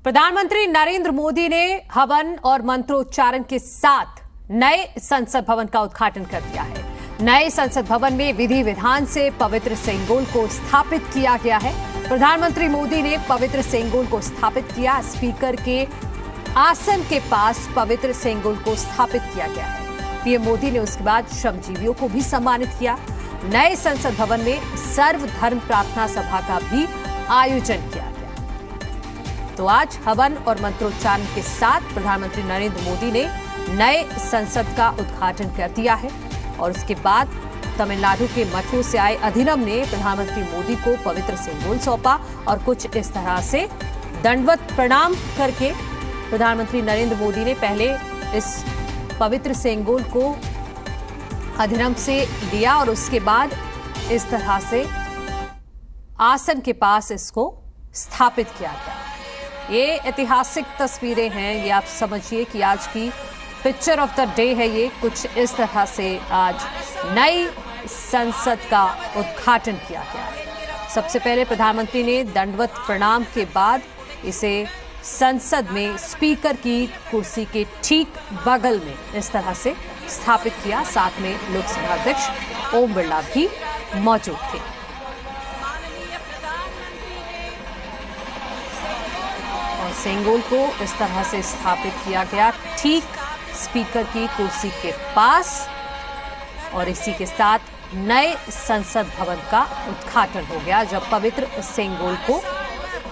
प्रधानमंत्री नरेंद्र मोदी ने हवन और मंत्रोच्चारण के साथ नए संसद भवन का उद्घाटन कर दिया है। नए संसद भवन में विधि विधान से पवित्र सेंगोल को स्थापित किया गया है। प्रधानमंत्री मोदी ने पवित्र सेंगोल को स्थापित किया। स्पीकर के आसन के पास पवित्र सेंगोल को स्थापित किया गया है। पीएम मोदी ने उसके बाद श्रमजीवियों को भी सम्मानित किया। नए संसद भवन में सर्वधर्म प्रार्थना सभा का भी आयोजन किया गया। तो आज हवन और मंत्रोच्चारण के साथ प्रधानमंत्री नरेंद्र मोदी ने नए संसद का उद्घाटन कर दिया है और उसके बाद तमिलनाडु के मठों से आए अधिनम ने प्रधानमंत्री मोदी को पवित्र सेंगोल सौंपा और कुछ इस तरह से दंडवत प्रणाम करके प्रधानमंत्री नरेंद्र मोदी ने पहले इस पवित्र सेंगोल को अधिनम से लिया और उसके बाद इस तरह से आसन के पास इसको स्थापित किया गया। ये ऐतिहासिक तस्वीरें हैं। ये आप समझिए कि आज की पिक्चर ऑफ द डे है। ये कुछ इस तरह से आज नई संसद का उद्घाटन किया गया। सबसे पहले प्रधानमंत्री ने दंडवत प्रणाम के बाद इसे संसद में स्पीकर की कुर्सी के ठीक बगल में इस तरह से स्थापित किया। साथ में लोकसभा अध्यक्ष ओम बिरला भी मौजूद थे। और सेंगोल को इस तरह से स्थापित किया गया ठीक स्पीकर की कुर्सी के पास और इसी के साथ नए संसद भवन का उद्घाटन हो गया जब पवित्र सेंगोल को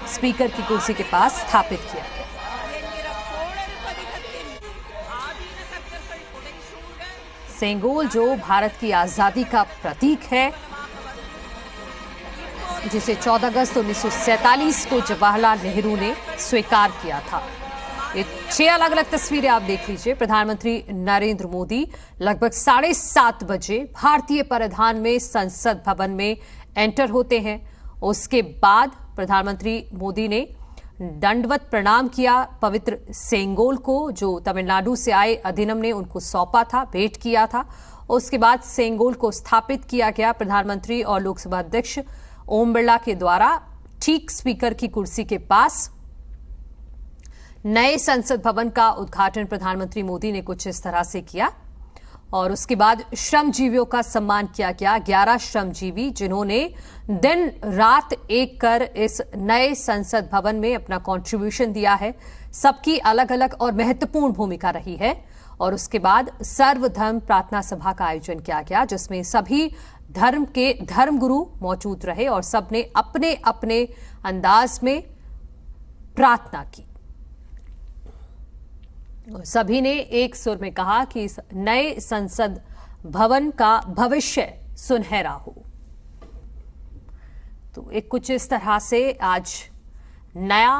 स्पीकर की कुर्सी के पास स्थापित किया गया। सेंगोल जो भारत की आजादी का प्रतीक है, जिसे 14 अगस्त 1947 को जवाहरलाल नेहरू ने स्वीकार किया था। ये 6 अलग अलग तस्वीरें आप देख लीजिए। प्रधानमंत्री नरेंद्र मोदी लगभग 7:30 बजे भारतीय परिधान में संसद भवन में एंटर होते हैं। उसके बाद प्रधानमंत्री मोदी ने दंडवत प्रणाम किया पवित्र सेंगोल को, जो तमिलनाडु से आए अधिनम ने उनको सौंपा था, भेंट किया था। उसके बाद सेंगोल को स्थापित किया गया प्रधानमंत्री और लोकसभा अध्यक्ष ओम बिरला के द्वारा ठीक स्पीकर की कुर्सी के पास। नए संसद भवन का उद्घाटन प्रधानमंत्री मोदी ने कुछ इस तरह से किया और उसके बाद श्रमजीवियों का सम्मान किया गया। 11 श्रमजीवी जिन्होंने दिन रात एक कर इस नए संसद भवन में अपना कंट्रीब्यूशन दिया है, सबकी अलग अलग और महत्वपूर्ण भूमिका रही है। और उसके बाद सर्वधर्म प्रार्थना सभा का आयोजन किया गया जिसमें सभी धर्म के धर्मगुरु मौजूद रहे और सबने अपने अपने अंदाज में प्रार्थना की। सभी ने एक सुर में कहा कि इस नए संसद भवन का भविष्य सुनहरा हो। तो एक कुछ इस तरह से आज नया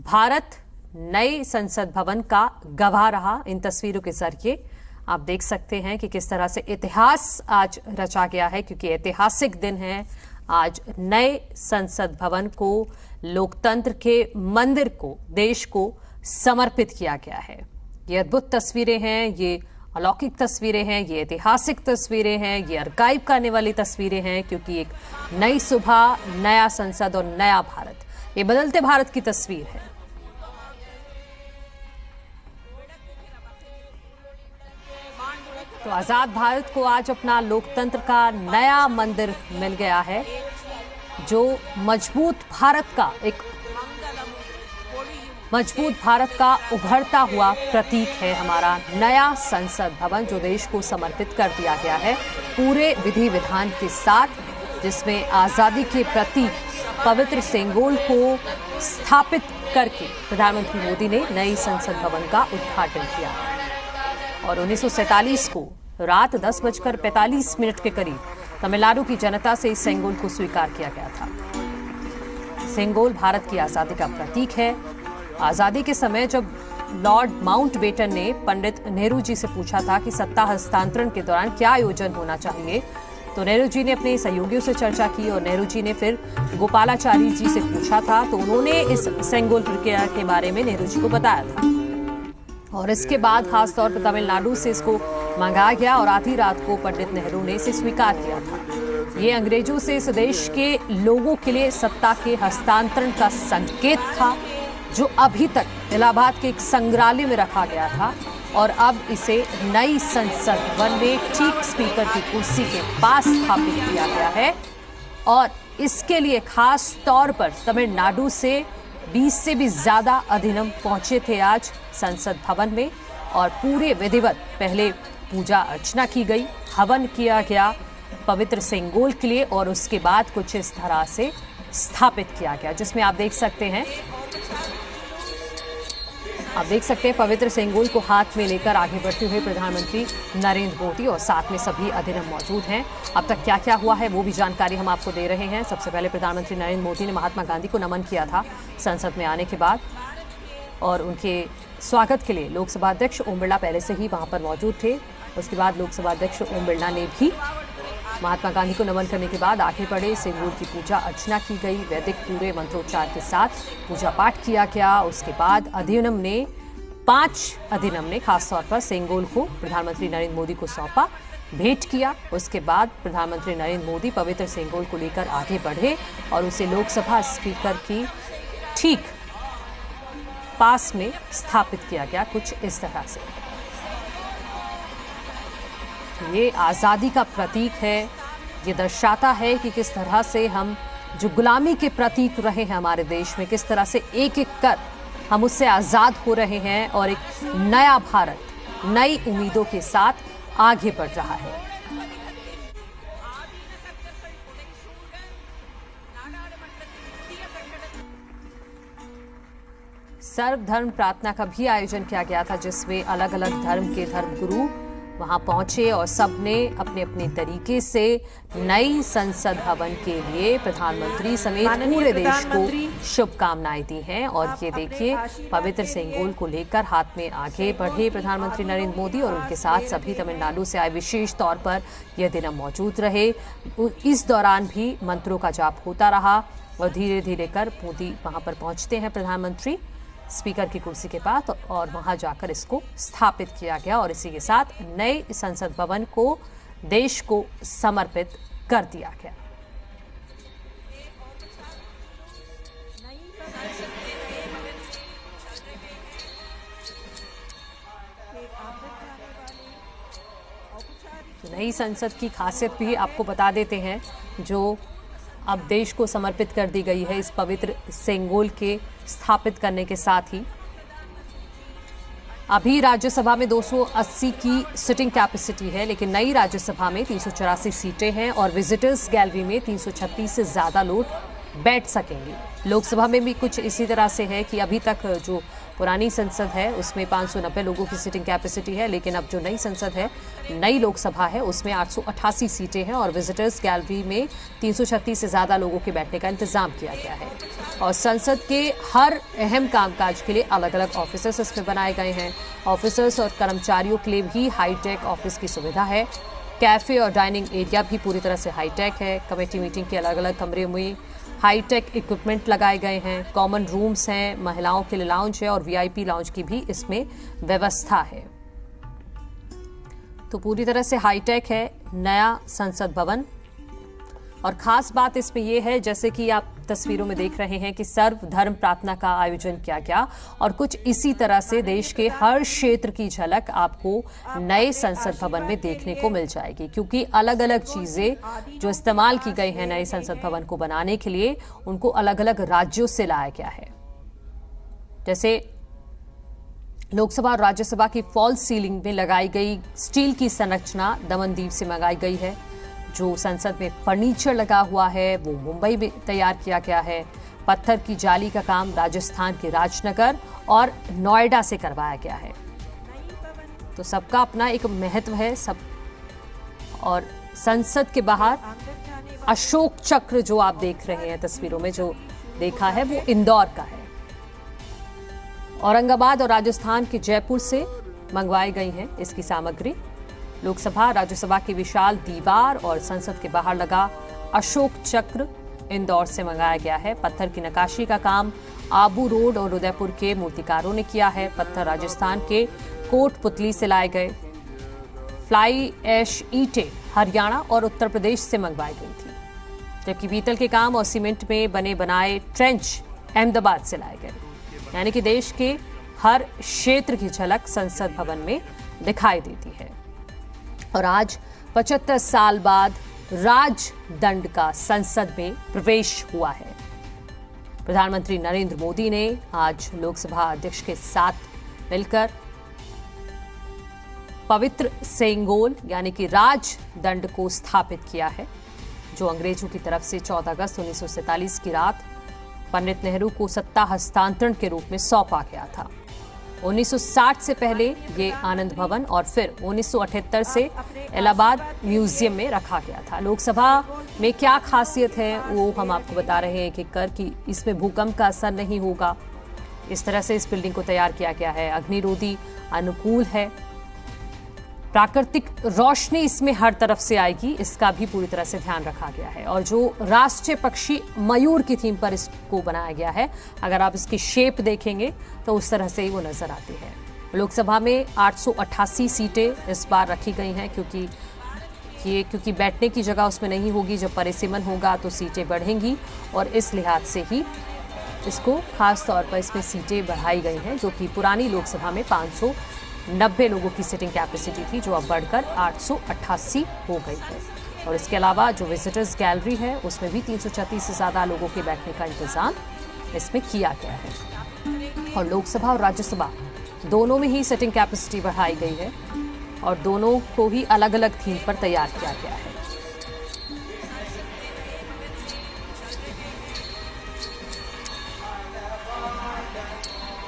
भारत नए संसद भवन का गवाह रहा। इन तस्वीरों के जरिए आप देख सकते हैं कि किस तरह से इतिहास आज रचा गया है, क्योंकि ऐतिहासिक दिन है। आज नए संसद भवन को, लोकतंत्र के मंदिर को, देश को समर्पित किया गया है। ये अद्भुत तस्वीरें हैं, ये अलौकिक तस्वीरें हैं, ये ऐतिहासिक तस्वीरें हैं, ये आर्काइव करने वाली तस्वीरें हैं, क्योंकि एक नई सुबह, नया संसद और नया भारत, ये बदलते भारत की तस्वीर है। तो आजाद भारत को आज अपना लोकतंत्र का नया मंदिर मिल गया है, जो मजबूत भारत का उभरता हुआ प्रतीक है। हमारा नया संसद भवन जो देश को समर्पित कर दिया गया है पूरे विधि विधान के साथ, जिसमें आजादी के प्रतीक पवित्र सेंगोल को स्थापित करके प्रधानमंत्री मोदी ने नई संसद भवन का उद्घाटन किया। और 1947 को रात 10:45 के करीब तमिलनाडु की जनता से इस सेंगोल को स्वीकार किया गया था। सेंगोल भारत की आजादी का प्रतीक है। आजादी के समय जब लॉर्ड माउंटबेटन ने पंडित नेहरू जी से पूछा था कि सत्ता हस्तांतरण के दौरान क्या आयोजन होना चाहिए, तो नेहरू जी ने अपने सहयोगियों से चर्चा की और नेहरू जी ने फिर गोपालाचारी जी से पूछा था, तो उन्होंने इस सेंगोल प्रक्रिया के बारे में नेहरू जी को बताया था। और इसके बाद खासतौर पर तमिलनाडु से इसको मंगाया गया और आधी रात को पंडित नेहरू ने इसे स्वीकार किया था। ये अंग्रेजों से इस देश के लोगों के लिए सत्ता के हस्तांतरण का संकेत था जो अभी तक इलाहाबाद के एक संग्रहालय में रखा गया था और अब इसे नई संसद भवन में ठीक स्पीकर की कुर्सी के पास स्थापित किया गया है। और इसके लिए खास तौर पर तमिलनाडु से 20 से भी ज्यादा अधिनियम पहुंचे थे आज संसद भवन में और पूरे विधिवत पहले पूजा अर्चना की गई, हवन किया गया पवित्र सेंगोल के लिए और उसके बाद कुछ इस तरह से स्थापित किया गया, जिसमें आप देख सकते हैं पवित्र सेंगोल को हाथ में लेकर आगे बढ़ते हुए प्रधानमंत्री नरेंद्र मोदी और साथ में सभी अधिनियम मौजूद हैं। अब तक क्या क्या हुआ है वो भी जानकारी हम आपको दे रहे हैं। सबसे पहले प्रधानमंत्री नरेंद्र मोदी ने महात्मा गांधी को नमन किया था संसद में आने के बाद और उनके स्वागत के लिए लोकसभा अध्यक्ष ओम बिरला पहले से ही वहां पर मौजूद थे। उसके बाद लोकसभा अध्यक्ष ओम बिरला ने भी महात्मा गांधी को नमन करने के बाद आगे बढ़े। सेंगोल की पूजा अर्चना की गई, वैदिक पूरे मंत्रोच्चार के साथ पूजा पाठ किया गया। उसके बाद अधिनियम ने 5 अधिनियम ने खासतौर पर सेंगोल को प्रधानमंत्री नरेंद्र मोदी को सौंपा, भेंट किया। उसके बाद प्रधानमंत्री नरेंद्र मोदी पवित्र सेंगोल को लेकर आगे बढ़े और उसे लोकसभा स्पीकर की ठीक पास में स्थापित किया गया कुछ इस तरह से। ये आज़ादी का प्रतीक है, ये दर्शाता है कि किस तरह से हम जो गुलामी के प्रतीक रहे हैं हमारे देश में, किस तरह से एक एक कर हम उससे आज़ाद हो रहे हैं और एक नया भारत नई उम्मीदों के साथ आगे बढ़ रहा है। सर्वधर्म प्रार्थना का भी आयोजन किया गया था, जिसमें अलग अलग धर्म के धर्मगुरु वहां पहुंचे और सबने अपने अपने तरीके से नई संसद भवन के लिए प्रधानमंत्री समेत पूरे देश को शुभकामनाएं दी हैं। और ये देखिए पवित्र सेंगोल को लेकर हाथ में आगे बढ़े प्रधानमंत्री नरेंद्र मोदी और उनके साथ सभी तमिलनाडु से आए विशेष तौर पर यह दिन मौजूद रहे। इस दौरान भी मंत्रों का जाप होता रहा और धीरे धीरे कर मोदी वहां पर पहुंचते हैं प्रधानमंत्री स्पीकर की कुर्सी के पास और वहां जाकर इसको स्थापित किया गया और इसी के साथ नए संसद भवन को देश को समर्पित कर दिया गया। नई संसद की खासियत भी आपको बता देते हैं जो अब देश को समर्पित कर दी गई है इस पवित्र सेंगोल के स्थापित करने के साथ ही। अभी राज्यसभा में 280 की सिटिंग कैपेसिटी है, लेकिन नई राज्यसभा में 384 सीटें हैं और विजिटर्स गैलरी में 336 से ज्यादा लोग बैठ सकेंगे। लोकसभा में भी कुछ इसी तरह से है कि अभी तक जो पुरानी संसद है उसमें 590 लोगों की सिटिंग कैपेसिटी है, लेकिन अब जो नई संसद है, नई लोकसभा है, उसमें 888 सीटें हैं और विजिटर्स गैलरी में 336 से ज़्यादा लोगों के बैठने का इंतजाम किया गया है। और संसद के हर अहम कामकाज के लिए अलग अलग ऑफिसर्स इसमें बनाए गए हैं। ऑफिसर्स और कर्मचारियों के लिए भी हाईटेक ऑफिस की सुविधा है। कैफे और डाइनिंग एरिया भी पूरी तरह से हाईटेक है। कमेटी मीटिंग के अलग अलग कमरे में हाईटेक इक्विपमेंट लगाए गए हैं। कॉमन रूम्स हैं, महिलाओं के लिए लाउंज है और वीआईपी लाउंज की भी इसमें व्यवस्था है। तो पूरी तरह से हाईटेक है नया संसद भवन। और खास बात इसमें यह है, जैसे कि आप तस्वीरों में देख रहे हैं कि सर्वधर्म प्रार्थना का आयोजन किया गया और कुछ इसी तरह से देश के हर क्षेत्र की झलक आपको नए संसद भवन में देखने को मिल जाएगी, क्योंकि अलग अलग चीजें जो इस्तेमाल की गई हैं नए संसद भवन को बनाने के लिए, उनको अलग अलग राज्यों से लाया गया है। जैसे लोकसभा और राज्यसभा की फॉल्स सीलिंग में लगाई गई स्टील की संरचना दमनदीव से मंगाई गई है। जो संसद में फर्नीचर लगा हुआ है वो मुंबई में तैयार किया गया है। पत्थर की जाली का काम राजस्थान के राजनगर और नोएडा से करवाया गया है। तो सबका अपना एक महत्व है सब। और संसद के बाहर अशोक चक्र जो आप देख रहे हैं तस्वीरों में जो देखा है वो इंदौर का है। औरंगाबाद और राजस्थान के जयपुर से मंगवाई गई है इसकी सामग्री। लोकसभा राज्यसभा की विशाल दीवार और संसद के बाहर लगा अशोक चक्र इंदौर से मंगाया गया है। पत्थर की नक्काशी का काम आबू रोड और उदयपुर के मूर्तिकारों ने किया है। पत्थर राजस्थान के कोटपुतली से लाए गए। फ्लाई ऐश ईंटें हरियाणा और उत्तर प्रदेश से मंगवाई गई थी, जबकि पीतल के काम और सीमेंट में बने बनाए ट्रेंच अहमदाबाद से लाए गए। यानी कि देश के हर क्षेत्र की झलक संसद भवन में दिखाई देती है। और आज 75 साल बाद राजदंड का संसद में प्रवेश हुआ है। प्रधानमंत्री नरेंद्र मोदी ने आज लोकसभा अध्यक्ष के साथ मिलकर पवित्र सेंगोल यानी कि राजदंड को स्थापित किया है, जो अंग्रेजों की तरफ से 14 अगस्त 1947 की रात पंडित नेहरू को सत्ता हस्तांतरण के रूप में सौंपा गया था। 1960 से पहले ये आनंद भवन और फिर 1978 से इलाहाबाद म्यूजियम में रखा गया था। लोकसभा में क्या खासियत है वो हम आपको बता रहे हैं कि इसमें भूकंप का असर नहीं होगा। इस तरह से इस बिल्डिंग को तैयार किया गया है। अग्निरोधी अनुकूल है। प्राकृतिक रोशनी इसमें हर तरफ से आएगी, इसका भी पूरी तरह से ध्यान रखा गया है। और जो राष्ट्रीय पक्षी मयूर की थीम पर इसको बनाया गया है, अगर आप इसकी शेप देखेंगे तो उस तरह से ही वो नजर आती है। लोकसभा में 888 सीटें इस बार रखी गई हैं, क्योंकि बैठने की जगह उसमें नहीं होगी। जब परिसीमन होगा तो सीटें बढ़ेंगी और इस लिहाज से ही इसको खास तौर पर इसमें सीटें बढ़ाई गई हैं, जो कि पुरानी लोकसभा में 590 लोगों की सिटिंग कैपेसिटी थी, जो अब बढ़कर 888 हो गई है। और इसके अलावा जो विजिटर्स गैलरी है उसमें भी 336 से ज़्यादा लोगों के बैठने का इंतजाम इसमें किया गया है। और लोकसभा और राज्यसभा दोनों में ही सिटिंग कैपेसिटी बढ़ाई गई है और दोनों को ही अलग अलग थीम पर तैयार किया गया है।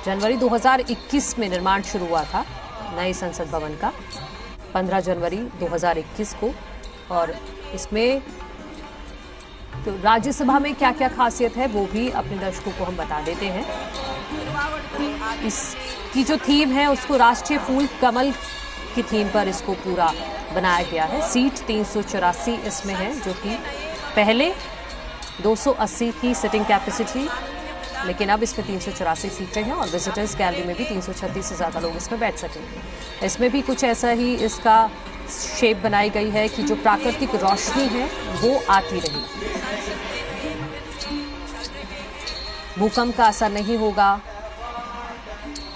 जनवरी 2021 में निर्माण शुरू हुआ था नए संसद भवन का, 15 जनवरी 2021 को। और इसमें तो राज्यसभा में क्या क्या खासियत है वो भी अपने दर्शकों को हम बता देते हैं। इसकी जो थीम है उसको राष्ट्रीय फूल कमल की थीम पर इसको पूरा बनाया गया है। सीट 384 इसमें है, जो कि पहले 280 की सिटिंग कैपेसिटी, लेकिन अब इसमें 384 सीटें हैं। और विजिटर्स गैलरी में भी 336 से ज़्यादा लोग इसमें बैठ सकेंगे। इसमें भी कुछ ऐसा ही इसका शेप बनाई गई है कि जो प्राकृतिक रोशनी है वो आती रहेगी। भूकंप का असर नहीं होगा,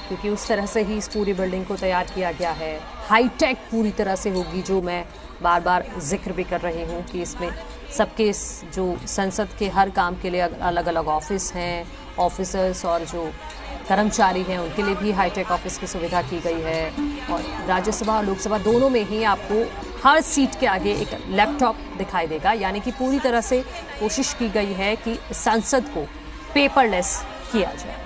क्योंकि उस तरह से ही इस पूरी बिल्डिंग को तैयार किया गया है। हाईटेक पूरी तरह से होगी, जो मैं बार बार जिक्र भी कर रही हूँ कि इसमें सबके जो संसद के हर काम के लिए अलग अलग ऑफिस हैं, ऑफिसर्स और जो कर्मचारी हैं उनके लिए भी हाईटेक ऑफिस की सुविधा की गई है। और राज्यसभा और लोकसभा दोनों में ही आपको हर सीट के आगे एक लैपटॉप दिखाई देगा, यानी कि पूरी तरह से कोशिश की गई है कि संसद को पेपरलेस किया जाए।